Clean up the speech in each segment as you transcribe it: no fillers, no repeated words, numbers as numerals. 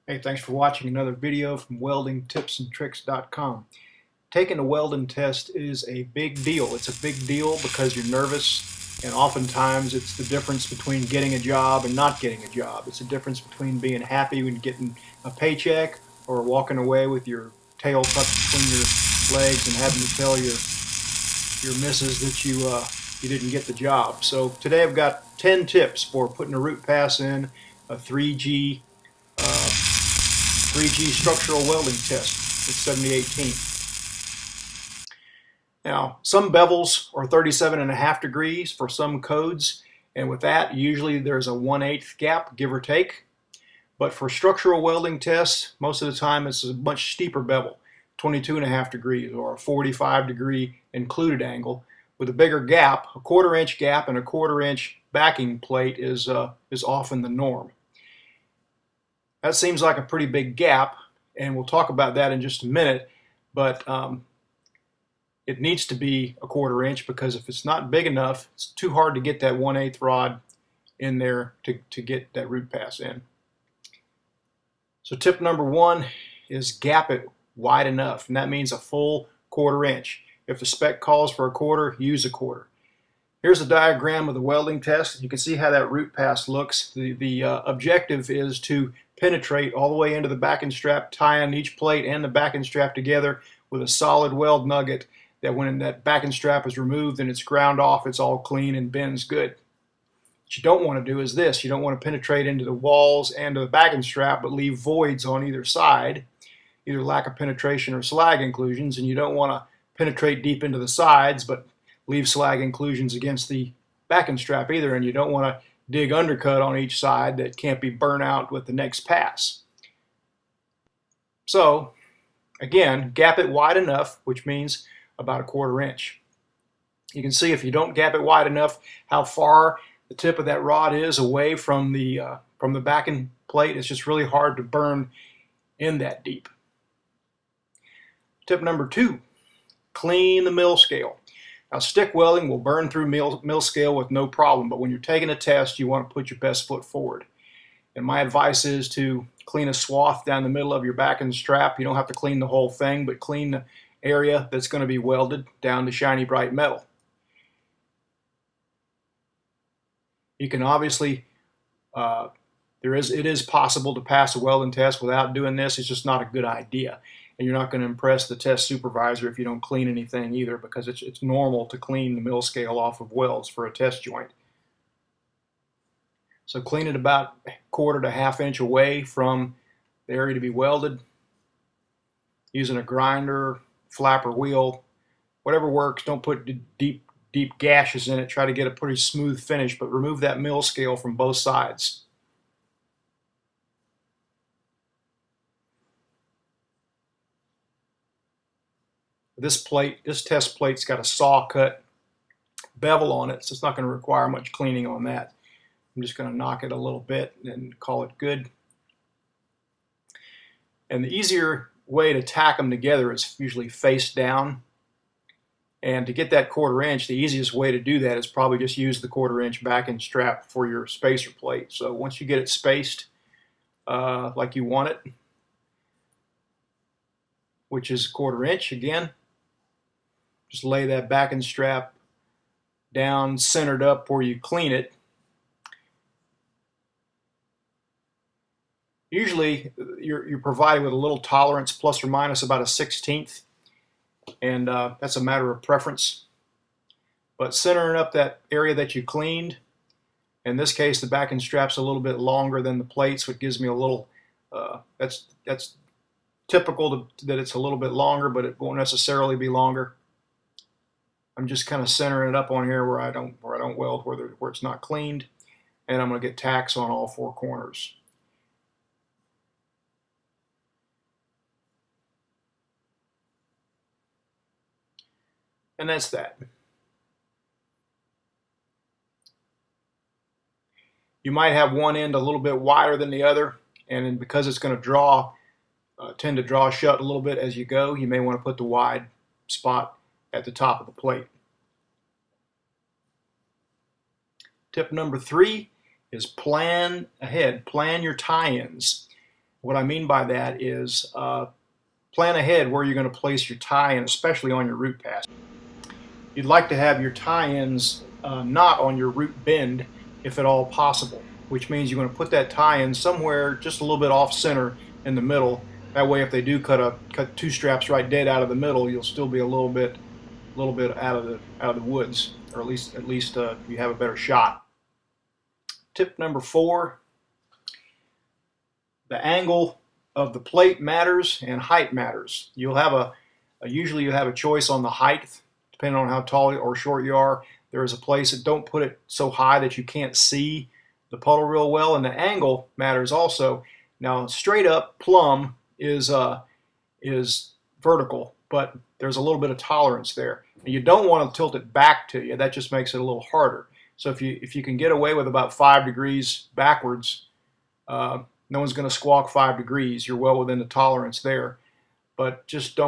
Hey, thanks for watching another video from weldingtipsandtricks.com. Taking a welding test is a big deal. It's a big deal because you're nervous, and oftentimes it's the difference between getting a job and not getting a job. It's the difference between being happy when getting a paycheck or walking away with your tail tucked between your legs and having to tell your missus that you didn't get the job. So today I've got 10 tips for putting a root pass in a 3G 3G structural welding test. It's 7018. Now, some bevels are 37.5 degrees for some codes, and with that, usually there's a 1/8 gap, give or take. But for structural welding tests, most of the time it's a much steeper bevel, 22.5 degrees or a 45-degree included angle with a bigger gap. A 1/4 inch gap and a 1/4 inch backing plate is often the norm. That seems like a pretty big gap, and we'll talk about that in just a minute, but it needs to be a 1/4 inch because if it's not big enough, it's too hard to get that 1/8 rod in there to get that root pass in. So tip number one is gap it wide enough, and that means a full 1/4 inch. If the spec calls for a 1/4, use a 1/4. Here's a diagram of the welding test. You can see how that root pass looks. The objective is to penetrate all the way into the backing strap, tying each plate and the backing strap together with a solid weld nugget that when that backing strap is removed and it's ground off, it's all clean and bends good. What you don't want to do is this. You don't want to penetrate into the walls and to the backing strap but leave voids on either side, either lack of penetration or slag inclusions, and you don't want to penetrate deep into the sides but leave slag inclusions against the backing strap either, and you don't want to dig undercut on each side that can't be burnt out with the next pass. So again, gap it wide enough, which means about a 1/4 inch. You can see if you don't gap it wide enough how far the tip of that rod is away from the backing plate. It's just really hard to burn in that deep. Tip number two, clean the mill scale. Now, stick welding will burn through mill scale with no problem, but when you're taking a test, you want to put your best foot forward. And my advice is to clean a swath down the middle of your backing strap. You don't have to clean the whole thing, but clean the area that's going to be welded down to shiny bright metal. You can obviously, it is possible to pass a welding test without doing this. It's just not a good idea. And you're not going to impress the test supervisor if you don't clean anything either, because it's normal to clean the mill scale off of welds for a test joint. So clean it about 1/4 to 1/2 inch away from the area to be welded, using a grinder, flapper wheel, whatever works. Don't put deep gashes in it. Try to get a pretty smooth finish, but remove that mill scale from both sides. This test plate's got a saw cut bevel on it, so it's not going to require much cleaning on that. I'm just going to knock it a little bit and call it good. And the easier way to tack them together is usually face down. And to get that 1/4 inch, the easiest way to do that is probably just use the 1/4 inch backing strap for your spacer plate. So once you get it spaced like you want it, which is 1/4 inch again, just lay that backing strap down, centered up where you clean it. Usually you're provided with a little tolerance, plus or minus about a 1/16, and that's a matter of preference. But centering up that area that you cleaned, in this case the backing strap's a little bit longer than the plate, so it gives me a little, that's typical that it's a little bit longer, but it won't necessarily be longer. I'm just kind of centering it up on here where I don't weld where it's not cleaned, and I'm going to get tacks on all 4 corners. And that's that. You might have one end a little bit wider than the other, and because it's going to tend to draw shut a little bit as you go, you may want to put the wide spot at the top of the plate. Tip number 3 is plan ahead. Plan your tie-ins. What I mean by that is plan ahead where you're going to place your tie-in, especially on your root pass. You'd like to have your tie-ins not on your root bend if at all possible, which means you're going to put that tie-in somewhere just a little bit off center in the middle. That way, if they do cut two straps right dead out of the middle, you'll still be a little bit out of the woods, or at least you have a better shot. Tip number 4: the angle of the plate matters and height matters. You'll have usually you have a choice on the height depending on how tall or short you are. There is a place that don't put it so high that you can't see the puddle real well, and the angle matters also. Now, straight up plumb is vertical, but there's a little bit of tolerance there. And you don't want to tilt it back to you. That just makes it a little harder. So if you can get away with about 5 degrees backwards, no one's going to squawk 5 degrees. You're well within the tolerance there. But just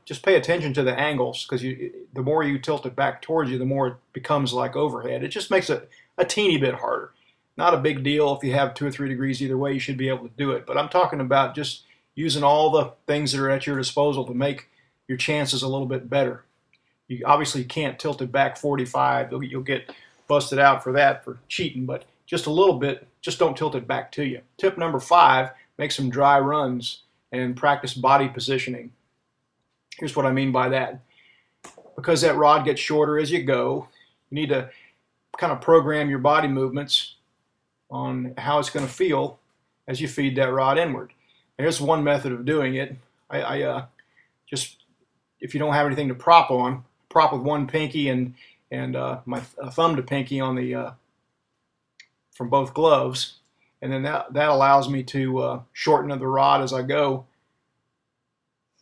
just pay attention to the angles, because the more you tilt it back towards you, the more it becomes like overhead. It just makes it a teeny bit harder. Not a big deal. If you have 2 or 3 degrees either way, you should be able to do it. But I'm talking about just using all the things that are at your disposal to make your chances a little bit better. You obviously can't tilt it back 45. You'll get busted out for that, for cheating, but just a little bit, just don't tilt it back to you. Tip number 5, make some dry runs and practice body positioning. Here's what I mean by that. Because that rod gets shorter as you go, you need to kind of program your body movements on how it's going to feel as you feed that rod inward. Here's one method of doing it. Just, if you don't have anything to prop on, prop with one pinky and my thumb to pinky on the from both gloves, and then that allows me to shorten the rod as I go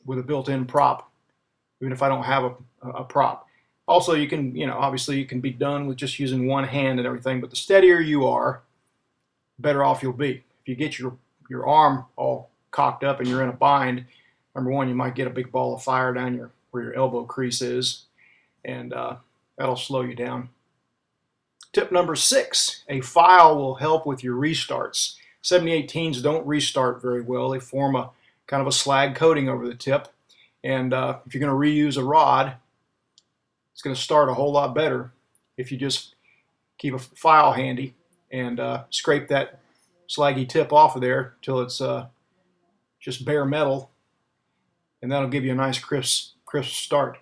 with a built-in prop, even if I don't have a prop. Also, you can, obviously you can be done with just using one hand and everything, but the steadier you are, better off you'll be. If you get your arm all cocked up and you're in a bind, number one, you might get a big ball of fire down where your elbow crease is, and that'll slow you down. Tip number 6, a file will help with your restarts. 7018s don't restart very well. They form a kind of a slag coating over the tip, and if you're going to reuse a rod, it's going to start a whole lot better if you just keep a file handy and scrape that slaggy tip off of there till it's just bare metal, and that'll give you a nice crisp start.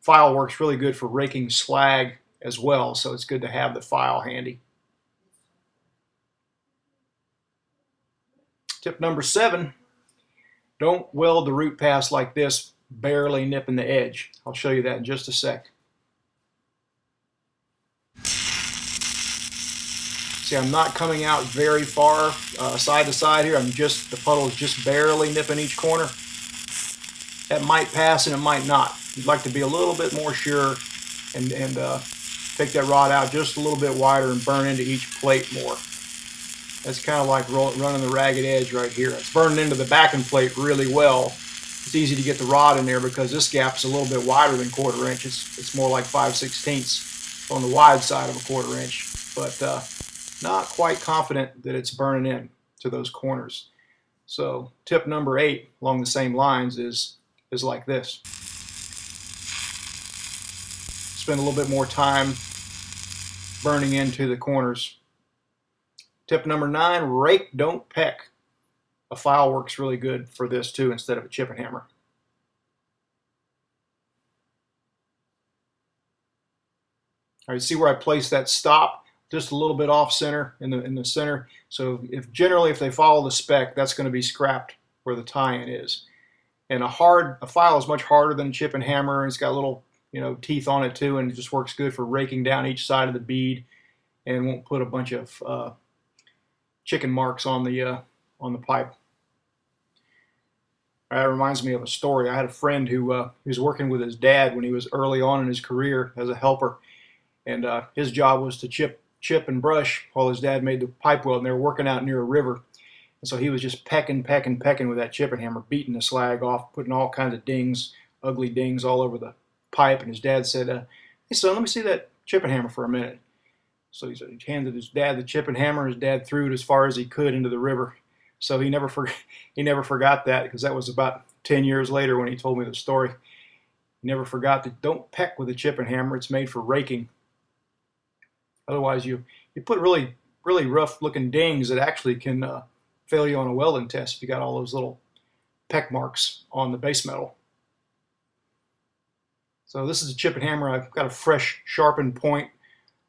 File works really good for raking slag as well, so it's good to have the file handy. Tip number 7, don't weld the root pass like this, barely nipping the edge. I'll show you that in just a sec. See, I'm not coming out very far side to side here. The puddle is just barely nipping each corner. That might pass and it might not. You'd like to be a little bit more sure and take that rod out just a little bit wider and burn into each plate more. That's kind of like running the ragged edge right here. It's burning into the backing plate really well. It's easy to get the rod in there because this gap is a little bit wider than 1/4 inch. It's more like 5/16 on the wide side of a 1/4 inch, but not quite confident that it's burning in to those corners. So tip number 8 along the same lines is like this. Spend a little bit more time burning into the corners. Tip number 9, rake, don't peck. A file works really good for this too instead of a chip and hammer. All right, see where I placed that stop? Just a little bit off center in the center. So if they follow the spec, that's going to be scrapped where the tie-in is. And a file is much harder than a chip and hammer. It's got little teeth on it too, and it just works good for raking down each side of the bead and won't put a bunch of chicken marks on the pipe. That reminds me of a story. I had a friend who was working with his dad when he was early on in his career as a helper, and his job was to chip and brush while his dad made the pipe weld, and they were working out near a river. And so he was just pecking with that chip and hammer, beating the slag off, putting all kinds of dings, ugly dings all over the pipe. And his dad said, "Hey son, let me see that chip and hammer for a minute." So he handed his dad the chip and hammer. His dad threw it as far as he could into the river. So he never forgot that, because that was about 10 years later when he told me the story. He never forgot that don't peck with a chipping hammer. It's made for raking. Otherwise, you put really rough looking dings that actually can fail you on a welding test if you got all those little peck marks on the base metal. So this is a chipping hammer. I've got a fresh sharpened point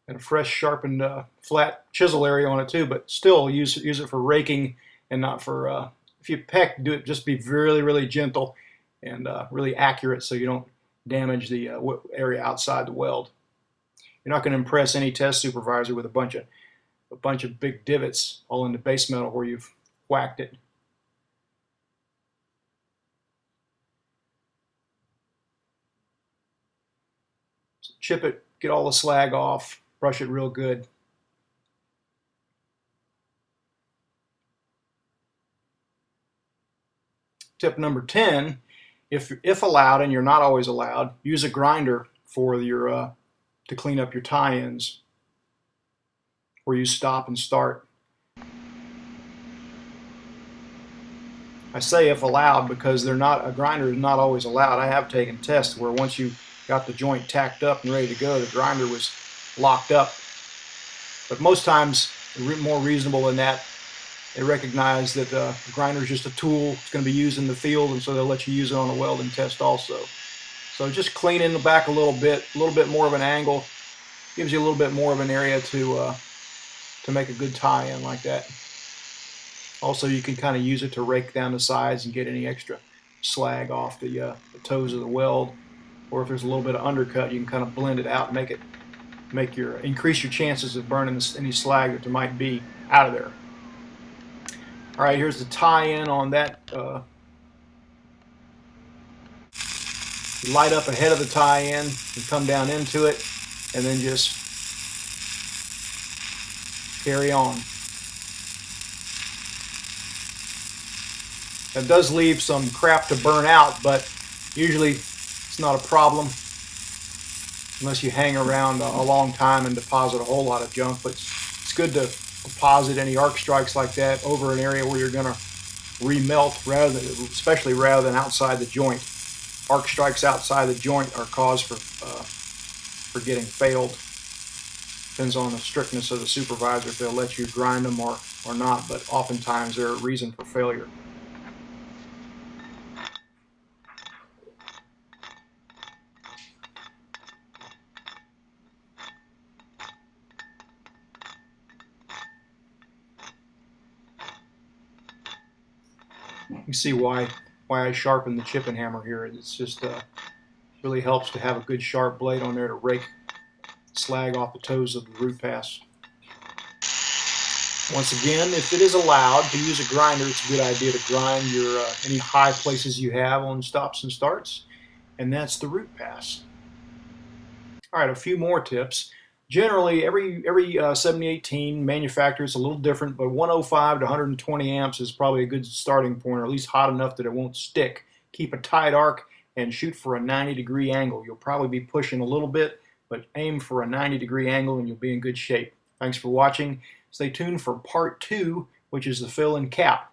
and a fresh sharpened flat chisel area on it too, but still use it for raking and not for, if you peck, do it, just be really gentle and really accurate so you don't damage the area outside the weld. You're not going to impress any test supervisor with a bunch of big divots all in the base metal where you've whacked it. So chip it, get all the slag off, brush it real good. Tip number 10, if allowed, and you're not always allowed, use a grinder for your to clean up your tie-ins where you stop and start. I say if allowed because a grinder is not always allowed. I have taken tests where once you got the joint tacked up and ready to go, the grinder was locked up. But most times, more reasonable than that, they recognize that the grinder is just a tool. It's going to be used in the field, and so they'll let you use it on a welding test also. So just clean in the back a little bit more of an angle, gives you a little bit more of an area to make a good tie-in like that. Also, you can kind of use it to rake down the sides and get any extra slag off the toes of the weld. Or if there's a little bit of undercut, you can kind of blend it out and increase your chances of burning any slag that there might be out of there. All right, here's the tie-in on that. You light up ahead of the tie-in and come down into it, and then just carry on. That does leave some crap to burn out, but usually it's not a problem unless you hang around a long time and deposit a whole lot of junk. But it's good to deposit any arc strikes like that over an area where you're going to remelt, especially rather than outside the joint. Arc strikes outside the joint are cause for getting failed. Depends on the strictness of the supervisor if they'll let you grind them or not, but oftentimes they're a reason for failure. You see why I sharpen the chipping hammer here. It's just really helps to have a good sharp blade on there to rake slag off the toes of the root pass. Once again, if it is allowed to use a grinder, it's a good idea to grind your any high places you have on stops and starts, and that's the root pass. All right, a few more tips. Generally, every 7018 manufacturer is a little different, but 105 to 120 amps is probably a good starting point, or at least hot enough that it won't stick. Keep a tight arc and shoot for a 90-degree angle. You'll probably be pushing a little bit, but aim for a 90-degree angle and you'll be in good shape. Thanks for watching. Stay tuned for part 2, which is the fill and cap.